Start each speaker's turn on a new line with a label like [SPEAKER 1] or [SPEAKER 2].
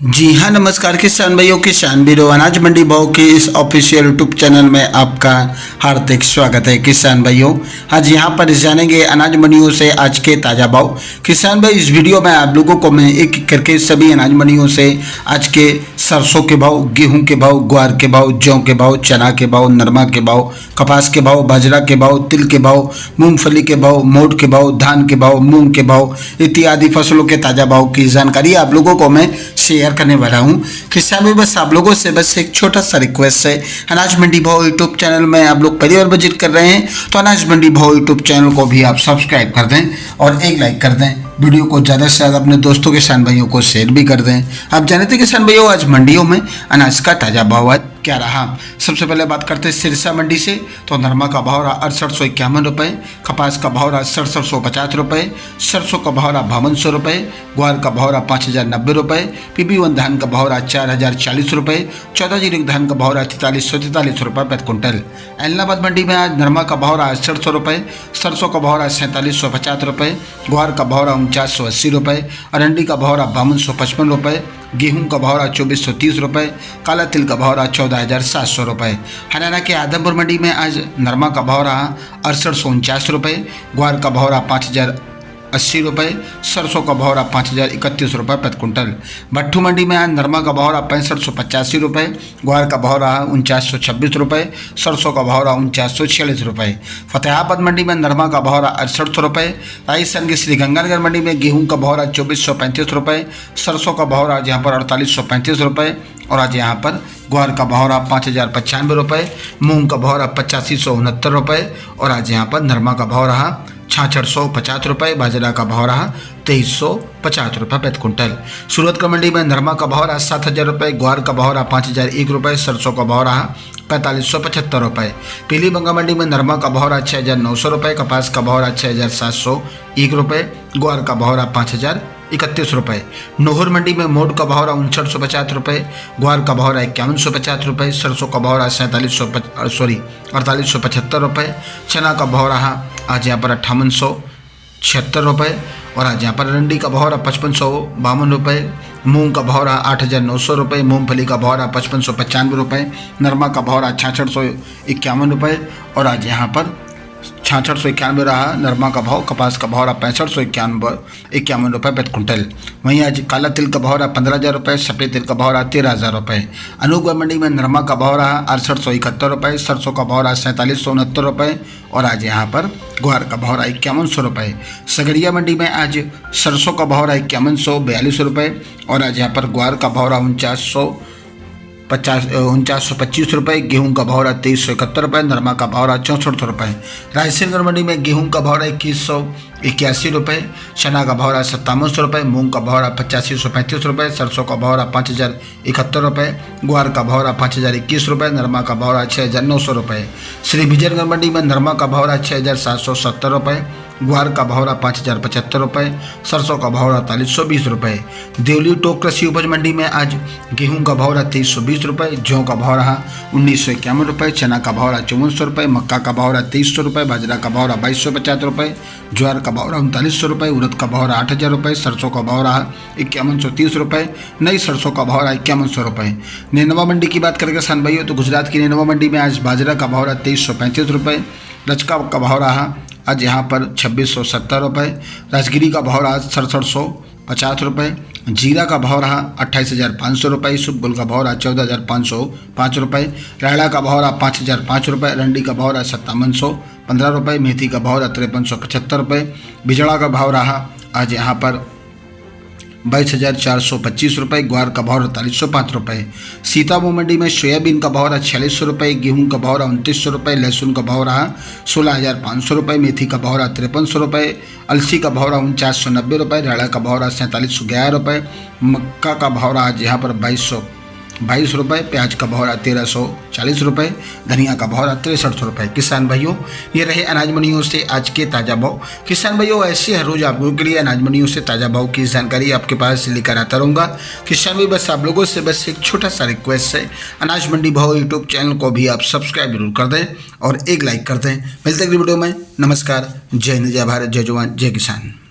[SPEAKER 1] जी हाँ, नमस्कार किसान भाइयों, किसान वीरों, अनाज मंडी भाव के इस ऑफिशियल यूट्यूब चैनल में आपका हार्दिक स्वागत है। किसान भाइयों, आज यहाँ पर जानेंगे अनाज मंडियों से आज के ताज़ा भाव। किसान भाई, इस वीडियो में आप लोगों को मैं एक एक करके सभी अनाज मंडियों से आज के सरसों के भाव, गेहूँ के भाव, ग्वार के भाव, जौ के भाव, चना के भाव, नरमा के भाव, कपास के भाव, बाजरा के भाव, तिल के भाव, मूंगफली के भाव, मोठ के भाव, धान के भाव, मूंग के भाव इत्यादि फसलों के ताज़ा भाव की जानकारी आप लोगों को मैं शेयर करने वाला हूं। किसान भाई, बस आप लोगों से बस एक छोटा सा रिक्वेस्ट है, अनाज मंडी भाव यूट्यूब चैनल में आप लोग पहली बार विजिट कर रहे हैं तो अनाज मंडी भाव यूट्यूब चैनल को भी आप सब्सक्राइब कर दें और एक लाइक कर दें। वीडियो को ज़्यादा से ज़्यादा अपने दोस्तों किसान भाइयों को शेयर भी कर दें। आप जानते हैं किसान भाइयों, आज मंडियों में अनाज का ताज़ा भाव आज क्या रहा। सबसे पहले बात करते हैं सिरसा मंडी से, तो नरमा का भाव रहा 6851 रुपये, कपास का भाव रहा 6750 रुपये, सरसों का भाव रहा 5200 रुपये, ग्वार का भाव रहा 5090 रुपये, PB1 धान का भाव रहा 4040 रुपये, 14 जीरिक धान का भाव रहा 4343 रुपये प्रति क्विंटल। एलनाबाद मंडी में आज नरमा का भाव रहा 6800 रुपये, सरसों का भाव रहा 4750 रुपये, ग्वार का भाव रहा 4980 रुपये, अरंडी का भाव रहा 5255 रुपये, गेहूं का भाव रहा 2430 रुपये, काला तिल का भाव रहा 14700 रुपये। हरियाणा के आदमपुर मंडी में आज नरमा का भाव रहा 6849 रुपये, ग्वार का भाव रहा 5080 रुपये, सरसों का भाव रहा 5031 रुपये प्रति क्विंटल। भट्टू मंडी में आज नरमा का भाव रहा 6585 रुपये, ग्वार का भाव रहा 4926 रुपये, सरसों का भाव रहा 4946 रुपये। फतेहाबाद मंडी में नरमा का भाव रहा 6800 रुपये, राजस्थान की श्रीगंगानगर मंडी में गेहूं का भाव रहा 2435 रुपये, सरसों का भाव रहा यहाँ पर 4835 रुपये और आज यहाँ पर ग्वार का भाव रहा 5095 रुपये, मूंग का भाव रहा 8569 रुपये और आज यहाँ पर नरमा का भाव रहा 6650 रुपये, बाजरा का भाव रहा 2350 रुपये प्रति क्विंटल। सूरत का मंडी में नरमा का भाव रहा 7000 रुपये, ग्वार का भाव रहा 5001 रुपये, सरसों का भाव रहा 4575 रुपये। पीलीबंगा मंडी में नरमा का भाव रहा 6900 रुपये, कपास का भाव रहा 6701 रुपये, ग्वार का भाव रहा 5031 रुपये। नोहर मंडी में मोठ का भाव रहा 5950 रुपये, ग्वार का भाव रहा 5150 रुपये, सरसों का भाव रहा 4875 रुपये, चना का भाव रहा आज यहाँ पर 5876 रुपये और आज यहाँ पर अरंडी का भाव रहा 5552 रुपये, मूंग का भाव रहा 8900 रुपये, मूंगफली का भाव रहा 5595 रुपये, नरमा का भाव रहा 6651 रुपये और आज यहाँ पर 6691 रहा नरमा का भाव। कपास का भाव रहा 6551 रुपये प्रति क्विंटल। वहीं आज काला तिल का भाव रहा 15000 रुपये, सफ़ेद तिल का भाव रहा 13000 रुपये। अनूपगढ़ मंडी में नरमा का भाव रहा 6871 रुपये, सरसों का भाव रहा 4769 रुपये और आज यहाँ पर ग्वार का भाव रहा 5100 रुपये। सगरिया मंडी में आज सरसों का भाव रहा 5142 रुपये और आज यहाँ पर ग्वार का भाव रहा 4925 रुपये, गेहूं का भाव रहा 2371 रुपये, नरमा का भाव रहा 6400 रुपये। रायसेनगढ़ मंडी में गेहूं का भाव रहा 2181 रुपये, चना का भाव रहा 5700 रुपये, मूंग का भाव रहा 8535 रुपये, सरसों का भाव रहा 5071 रुपये, ग्वार का भाव रहा 5021 रुपये, नरमा का भाव रहा 6900 रुपये। श्री विजयनगर मंडी में नरमा का भाव रहा 6770 रुपये, ग्वार का भाव रहा 5075 रुपये, सरसों का भाव रहा 4320 रुपये। देवली टोक कृषि उपज मंडी में आज गेहूं का भाव रहा 2320 रुपये, जौ का भाव रहा 1951 रुपये, चना का भाव रहा 5400 रुपये, मक्का का भाव रहा 2300 रुपये, बाजरा का भाव रहा 2250 रुपये, ज्वार का भाव रहा 3900 रुपये, उड़द का भाव रहा 8000 रुपये, सरसों का भाव रहा 5130 रुपये, नई सरसों का भाव रहा 5100 रुपये। नेनवा मंडी की बात करें किसान भाइयों, तो गुजरात की नेनवा मंडी में आज बाजरा का भाव रहा 2335 रुपये, रचका का भाव रहा आज यहाँ पर 2670 रुपये, राजगिरी का भाव रहा 6750 रुपये, जीरा का भाव रहा 28500 रुपये, सुबुल का भाव रहा 14505 रुपये, रायड़ा का भाव रहा 5005 रुपये, रंडी का भाव रहा 5715 रुपये, मेथी का भाव रहा 5375 रुपये, बिजड़ा का भाव रहा आज यहाँ पर 22425 रुपये, ग्वार का भाव 4805 रुपये। सीतापुर मंडी में सोयाबीन का भाव रहा 4600 रुपये, गेहूं का भाव रहा 2900 रुपये, लहसुन का भाव रहा 16500 रुपये, मेथी का भाव रहा 5300 रुपये, अलसी का भाव रहा 4990 रुपये, राड़ा का भाव रहा 4711 रुपये, मक्का का भाव रहा आज यहाँ पर 2222 रुपये, प्याज का भाव रहा 1340 रुपये, धनिया का भाव रहा 6300 रुपये। किसान भाइयों, ये रहे अनाज मंडियों से आज के ताज़ा भाव। किसान भाइयों, ऐसे हर रोज़ आप लोगों के लिए अनाज मंडियों से ताज़ा भाव की जानकारी आपके पास लेकर आता रहूँगा। किसान भाई, बस आप लोगों से बस एक छोटा सा रिक्वेस्ट है, अनाज मंडी भाव यूट्यूब चैनल को भी आप सब्सक्राइब जरूर कर दें और एक लाइक कर दें। मिलते अगली वीडियो में। नमस्कार, जय हिंद, जय भारत, जय जवान, जय किसान।